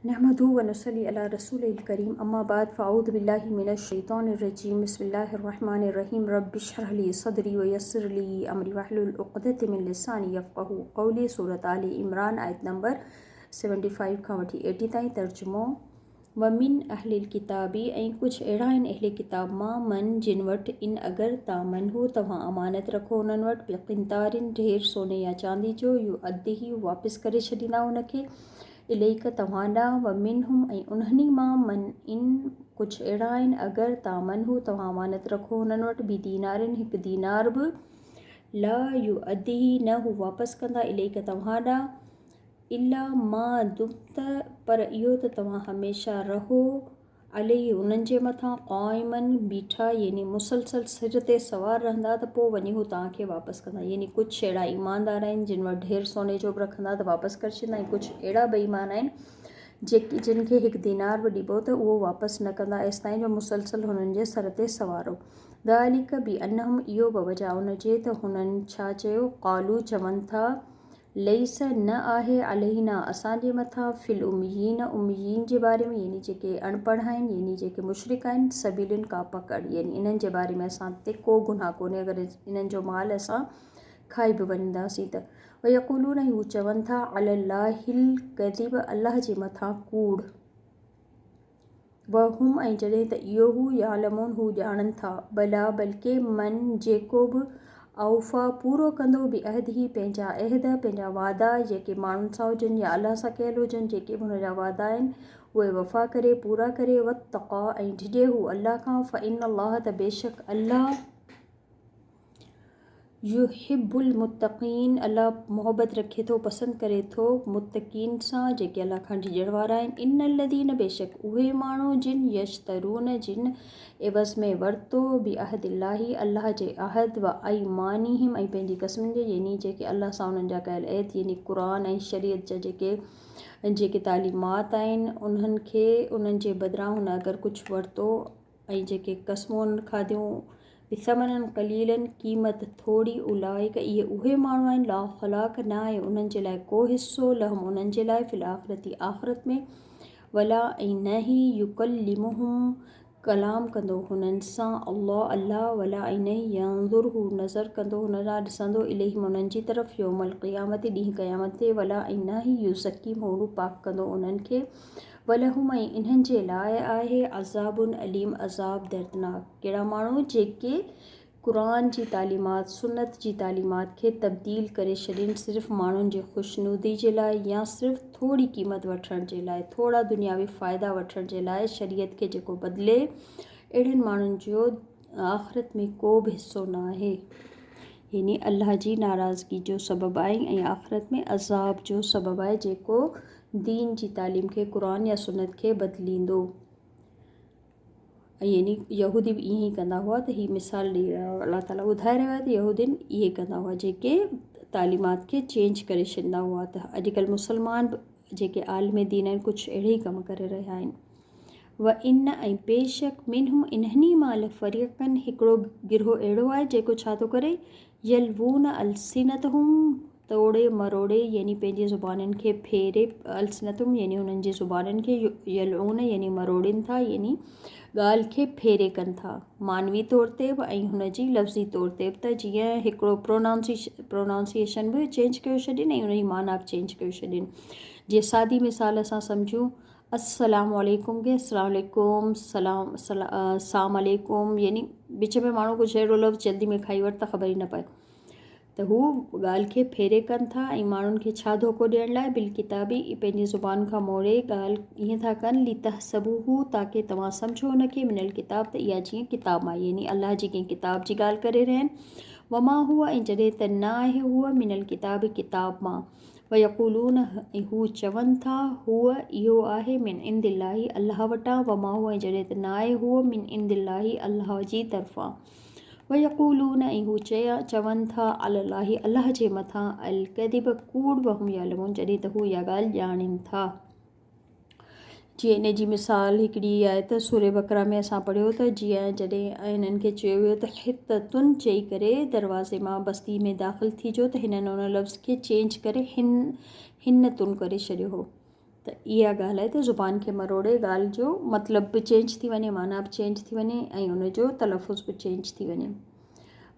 नहमदुहु व नसल्ली अला रसूलिल करीम अम्मा बाद फ़अऊज़ु बिल्लाहि मिनश शैतानिर रजीम बिस्मिल्लाहिर रहमानिर रहीम रब्बिश्रह ली सदरी व यस्सिर ली अमरी वहलुल उक़दतम मिन लिसानी यफ़क़हू क़ौली। सूरत आले इमरान आयत नंबर 75 खां वठी 80 ताईं। तर्जुमो। व मिन अहलिल किताबी ऐं कुझु अहिड़ा आहिनि अहले किताब मां मन जिन वटि इन अगरि तामन हो तव्हां अमानत रखो उन्हनि वटि बिक़िंतारिन ढेर सोने या चांदी जो यू अद्दिही वापसि करे छॾींदा उनखे इलेक तव्हां ॾांहुं। व मिनहुम ऐं उन्हनि मां मन इन कुझु अहिड़ा आहिनि अगरि तामन हो तव्हां अमानत रखो उन्हनि वटि बि दीनारिन हिकु दीनार बि ला यू अद्दिही न हू वापसि कंदा इलेक तव्हां ॾांहुं इला मां दुब्त पर इहो त तव्हां हमेशह रहो अले उन्हनि जे मथां क़ाइमन बीठा यानी मुसलसल सिर ते सवार रहंदा त पोइ वञी हू तव्हांखे वापसि कंदा। यानी कुझु अहिड़ा ईमानदार आहिनि जिन वटि ढेर सोने जो बि रखंदा त वापसि करे छॾींदा ऐं कुझु अहिड़ा बेईमान आहिनि जिन खे हिकु दीनार बि ॾिबो त उहो वापसि न कंदा एसि ताईं जो मुसलसल हुननि जे सर ते सवारो। ज़ालिक बि अनहुम इहो बि वजह उनजे त हुननि छा चयो क़ालू चवनि था लईस न आहे अलैना असांजे मथां फिल उम्मीन जे बारे में यानी जेके अनपढ़ आहिनि यानी जेके मुशरिक आहिनि सबीलिन का पकड़ यानी इन्हनि जे बारे में असां ते को गुनाह कोन्हे अगरि इन्हनि जो माल असां खाई बि वञींदासीं त। व यक़ूलून हू चवनि था अलल्लाहिल कज़िब अल्लाह जे मथां कूड़। व हुम ऐं जॾहिं त इहो हू यालमून हू ॼाणनि था भला बल्कि मन जेको बि औफ़ा पूरो कंदो बि अहद ही पंहिंजा अहद पंहिंजा वादा जेके माण्हुनि सां हुजनि या अलाह सां कयल हुजनि जेके बि हुनजा वादा आहिनि उहे वफ़ा करे पूरा करे वत्तक़ा ऐं डिॼे हू अल्लाह खां फ़इन अल्लाह त बेशक अल्लाह युहिब्बुल मुत्तक़ीन अल्लाह मोहबत रखे थो पसंदि करे थो मुत्तक़ीन सां जेके अल्लाह खां डिॼण वारा आहिनि। इन्नल लज़ीन बेशक उहे माण्हू जिन यश्तरून जिन एवज़ में वरितो बि अहदिल्लाही अल्लाह जे अहद व अईमानिहिम ऐं पंहिंजी क़स्मनि जे यानी जेके अल्लाह सां उन्हनि जा कयल ऐत यानी क़ुरान ऐं शरीयत जा जेके तालीमात आहिनि उन्हनि खे उन्हनि जे बदिरां हुन अगरि कुझु वरितो ऐं जेके क़स्मूं खाधियूं बिसमननि कलीलनि क़ीमत थोरी उलाइक इहे उहे माण्हू आहिनि ला ख़लाक न आहे उन्हनि जे लाइ को हिसो लहम उन्हनि जे लाइ फ़िल आख़िरती आख़िरत में वला ऐं न ई युकल्लिमुहुम कलाम कंदो हुननि सां अल्लाह वला ऐं न ई यंज़ुर हू नज़र कंदो हुन ॾांहुं ॾिसंदो इलैहिम उन्हनि जी तरफ़ यौमल क़ियामत ॾींहुं क़यामत ते वला ऐं न ई युज़क्कीम हू पाक कंदो उन्हनि खे वलहुम ऐं इन्हनि जे लाइ आहे अज़ाबुन अलीम अज़ाब दर्दनाक। कहिड़ा माण्हू जेके क़ुरान जी तालीमात सुन्नत जी तालीमात खे तब्दील करे छॾनि सिर्फ़ु माण्हुनि जी ख़ुशनुदी जे लाइ या सिर्फ़ु थोरी क़ीमत वठण जे लाइ थोरा दुनियावी फ़ाइदा वठण जे लाइ शरीयत खे जेको बदिले अहिड़नि माण्हुनि जो आख़िरत में को बि हिसो न आहे यानी अल्लाह जी नाराज़गी जो सबबु आहे ऐं आख़िरत में अज़ाब जो सबबु आहे जेको दीन जी तालीम खे क़ुरान या सुन्नत खे बदिलींदो। यानी यहूदी बि ईअं ई कंदा हुआ त हीअ मिसाल ॾेई अलाह ताला ॿुधाए रहियो आहे त यहूदीन इहे कंदा हुआ जेके तालीमात खे चेंज करे छॾींदा हुआ त अॼुकल्ह मुसलमान बि जेके आलिम दीन आहिनि कुझु अहिड़े ई कम करे रहिया आहिनि। व इन ऐं बेशक मिनहुम इन्हनि माल फ़रीक़न हिकिड़ो गिरोह अहिड़ो आहे जेको छा थो करे यलवून अलसिनतहुम तोड़े मरोड़े यानी पंहिंजी ज़ुबाननि खे फेरे अलसिनतुम यानी हुननि जी ज़ुबाननि खे यलऊन यानी मरोड़नि था यानी ॻाल्हि खे फेरे कनि था मानवी तौर ते बि ऐं हुनजी लफ़्ज़ी तौर ते बि त जीअं हिकिड़ो प्रोनाउंसिएशन बि चेंज कयो छॾीनि ऐं हुनजी माना बि चेंज कयो छॾीनि। जीअं सादी मिसाल असां सम्झूं अस्सलामु अलैकुम खे अस्सलामु अलैकुम साम अलैकुम यानी विच में माण्हू कुझु अहिड़ो लफ़्ज़ जल्दी में खाई वठि त ख़बर ई न पए त हू ॻाल्हि खे फेरे कनि था ऐं माण्हुनि खे छा धोखो ॾियण लाइ बिल किताबी पंहिंजी ज़ुबान खां मोड़े ॻाल्हि ईअं था कनि लितह सबू हू ताकी तव्हां सम्झो हुनखे मिनल किताब त इहा जीअं किताब आहे यानी अलाह जी कंहिं किताब जी ॻाल्हि करे रहिया आहिनि वमा हुआ ऐं जॾहिं त न आहे हूअ मिनल किताब किताब मां व यक़ूलून ऐं हू चवनि था हूअ इहो आहे मिन इंदिल्लाही अलाह वटां वमा हुआ ऐं जॾहिं त न आहे हूअ मिन इंदिल्लाही अलाह जी तरफ़ां व यक़ूलून ऐं हू चवनि था अलाही अलाह जे मथां अल कदिब कूड़ वहुम यालमून जॾहिं त हू इहा ॻाल्हि ॼाणनि था। जीअं इन जी मिसाल हिकिड़ी आहे त सूरे बकरा में असां पढ़ियो त जीअं जॾहिं हिननि खे चयो वियो त हिततुन चई करे दरवाज़े मां बस्ती में दाख़िल थी जो त हिननि उन लफ़्ज़ खे चेंज करे हिन तुन करे छॾियो हो त इहा ॻाल्हि आहे त ज़ुबान खे मरोड़े ॻाल्हि जो मतिलब बि चेंज थी वञे, माना बि चेंज थी वञे ऐं उनजो तलफ़ुज़ बि चेंज थी वञे।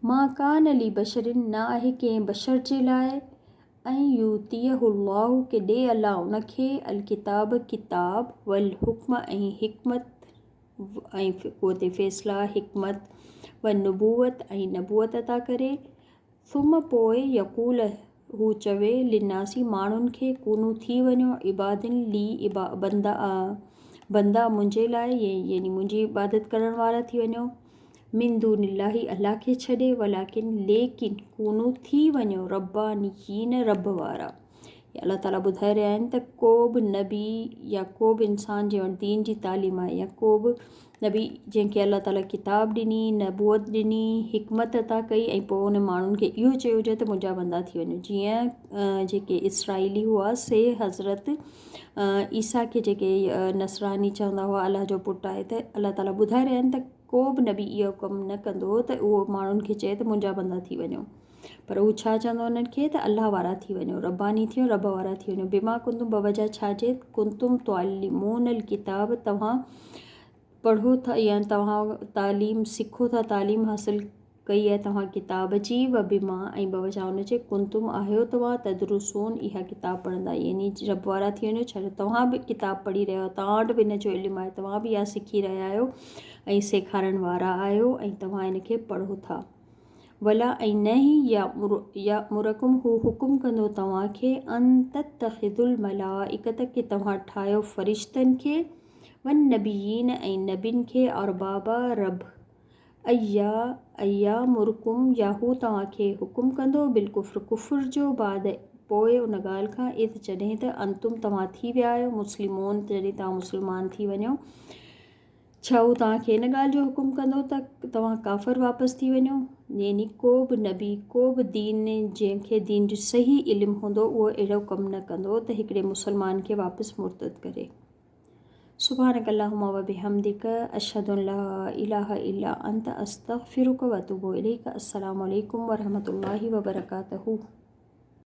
मां कान अली बशरिन, न आहे कंहिं बशर जे लाइ, ऐं यूतियहुल्लाहु के ॾे अलाह उनखे अल किताब किताब, वल हुक्म ऐं हिकमत, ऐं उहो ते फ़ैसिला हिकमत, व नबूवत ऐं नबूवत अता करे, सुम पोइ यकूल हू चवे लिनासी माण्हुनि खे, कूनू थी वञो इबादिन ली बंदा मुंहिंजे लाइ, यानी मुंहिंजी इबादत करण वारा थी वञो, मिन दूनिल्लाही अल्लाह खे छॾे, वलाकिन लेकिन कूनू थी वञो रब्बानीयीन रब वारा। अल्लाह ताला ॿुधाए रहिया आहिनि त को बि नबी या को बि इंसान जंहिं वटि दीन जी तालीम आहे, या को बि नबी जंहिंखे अल्लाह ताला किताब ॾिनी, नबूअत ॾिनी, हिकमत अता कई, ऐं पोइ उन माण्हुनि खे इहो चयो हुजे त मुंहिंजा बंदा थी वञो। जीअं जेके इसराइली हुआ से हज़रत ईसा खे जेके नसरानी चवंदा हुआ अलाह जो पुटु आहे, त अल्लाह ताला ॿुधाए रहिया आहिनि त को बि नबी इहो कमु न कंदो त उहो माण्हुनि खे चए त मुंहिंजा बंदा थी वञो, पर हू छा चवंदो उन्हनि खे त अल्लाह वारा थी वञो, रब्बानी थी वञो, रब वारा थी वञो। बिमा कुंतुम बवजह छाजे, कुंतुम तुअल्लिमून अल किताब, तव्हां पढ़ो था या तव्हां तालीम सिखो था, तालीम हासिल कई आहे तव्हां किताब जी, व बिमा ऐं बवजह उनजे कुंतुम आहियो तव्हां तदरुसून, इहा किताब पढ़ंदा, यानी रब वारा थी वञो। छो तव्हां बि किताब पढ़ी रहिया आहियो, तव्हां वटि बि इन जो इल्मु आहे, तव्हां बि इहा सिखी रहिया आहियो ऐं सेखारण वारा आहियो, ऐं तव्हां इनखे पढ़ो था। वला ऐं न ई या मुरकुम हू हुकुम कंदो तव्हांखे अन तत्तखिदुल मलाइकत के तव्हां ठाहियो फ़रिश्तनि खे, वन नबीयीन ऐं नबियुनि खे, और बाबा रब अया मुरकुम, या हू तव्हांखे हुकुम कंदो बिल्कुफ़्र कुफ़ुर जो, बाद पोइ उन ॻाल्हि खां इद जॾहिं त अंतुम तव्हां थी विया आहियो मुस्लिमून, जॾहिं तव्हां मुस्लमान थी वञो। छा हू तव्हांखे इन ॻाल्हि जो हुकुम कंदो त तव्हां काफ़िर वापसि थी वञो, यानी को बि नबी, को बि दीन जंहिंखे दीन जो सही इल्मु हूंदो उहो अहिड़ो कमु न कंदो त हिकिड़े मुसलमान खे वापसि मुर्तद करे। सुब्हानक अल्लाहुम्मा व बिहम्दिक, अशहदु अन ला इलाहा इल्ला अंत, अस्तगफिरुक व अतूबु इलैक। अस्सलामु अलैकुम व रहमतुल्लाहि व बरकातहू।